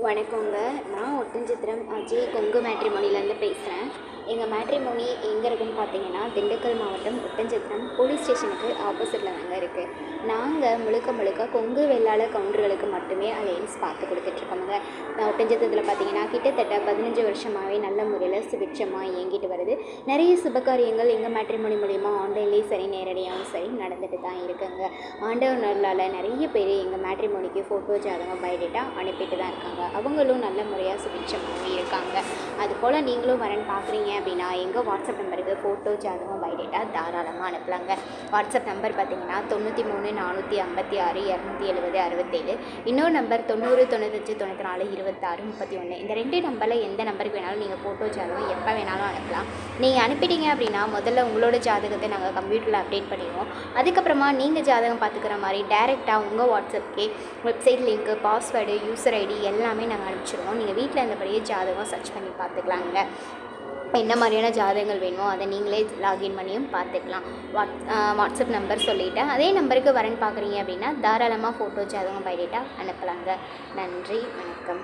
வணக்கங்க. நான் ஒட்டன்சத்திரம் அஜய் கொங்கு மேட்ரிமோனிலேருந்து பேசுகிறேன். எங்கள் மேட்ரிமோனி எங்கே இருக்குதுன்னு பார்த்தீங்கன்னா, திண்டுக்கல் மாவட்டம் ஒட்டன்சத்திரம் போலீஸ் ஸ்டேஷனுக்கு ஆப்போசிட்டில் தாங்க இருக்குது. நாங்கள் முழுக்க கொங்கு வெள்ளாள கவுண்டர்களுக்கு மட்டுமே அலையன்ஸ் பார்த்து கொடுத்துட்ருக்கோமுங்க. ஒட்டன்சத்திரத்தில் பார்த்தீங்கன்னா கிட்டத்தட்ட 15 வருஷமாகவே நல்ல முறையில் சுபிட்சமாக இயங்கிட்டு வருது. நிறைய சுபகாரியங்கள் எங்கள் மேட்ரிமோனி மூலிமா ஆன்லைன்லேயும் சரி நேரடியாகவும் சரி நடந்துட்டு தான் இருக்குங்க. ஆண்டவர் நல்லால் நிறைய பேர் எங்கள் மேட்ரிமோனிக்கு ஃபோட்டோ ஜாதகம் பயோடேட்டா அனுப்பிட்டு தான் இருக்காங்க. அவங்களும் நல்ல முறையாக சுபிட்சமாகவும் இருக்காங்க. அதுபோல் நீங்களும் வரேன்னு பார்க்குறீங்க அப்படின்னா எங்கள் வாட்ஸ்அப் நம்பருக்கு ஃபோட்டோ ஜாதகம் பயோடேட்டா தாராளமாக அனுப்பலாங்க. வாட்ஸ்அப் நம்பர் பார்த்தீங்கன்னா 93 456 270 67. இன்னொரு நம்பர் 90 95 94 26 31. இந்த 2 நம்பரில் எந்த நம்பருக்கு வேணாலும் நீங்கள் ஃபோட்டோ ஜாதகம் எப்போ வேணாலும் அனுப்பலாம். நீங்கள் அனுப்பிட்டீங்க அப்படின்னா முதல்ல உங்களோட ஜாதகத்தை நாங்கள் கம்ப்யூட்டரில் அப்டேட் பண்ணிடுவோம். அதுக்கப்புறமா நீங்கள் ஜாதகம் பார்த்துக்கிற மாதிரி டைரெக்டாக உங்கள் வாட்ஸ்அப்கே வெப்சைட் லிங்க்கு, பாஸ்வேர்டு, யூசர் ஐடி எல்லாமே நாங்கள் அனுப்பிச்சிடுவோம். நீங்கள் வீட்டில் இருந்தபடியே ஜாதகம் சர்ச் பண்ணி பார்த்துக்கலாங்க. என்ன மாதிரியான ஜாதகங்கள் வேணுமோ அதை நீங்களே லாகின் பண்ணியும் பார்த்துக்கலாம். வாட்ஸ்அப் நம்பர் சொல்லிவிட்டேன். அதே நம்பருக்கு வரேன்னு பார்க்குறீங்க அப்படின்னா தாராளமாக ஃபோட்டோ ஜாதகம் பயோடேட்டா அனுப்பலாங்க. நன்றி, வணக்கம்.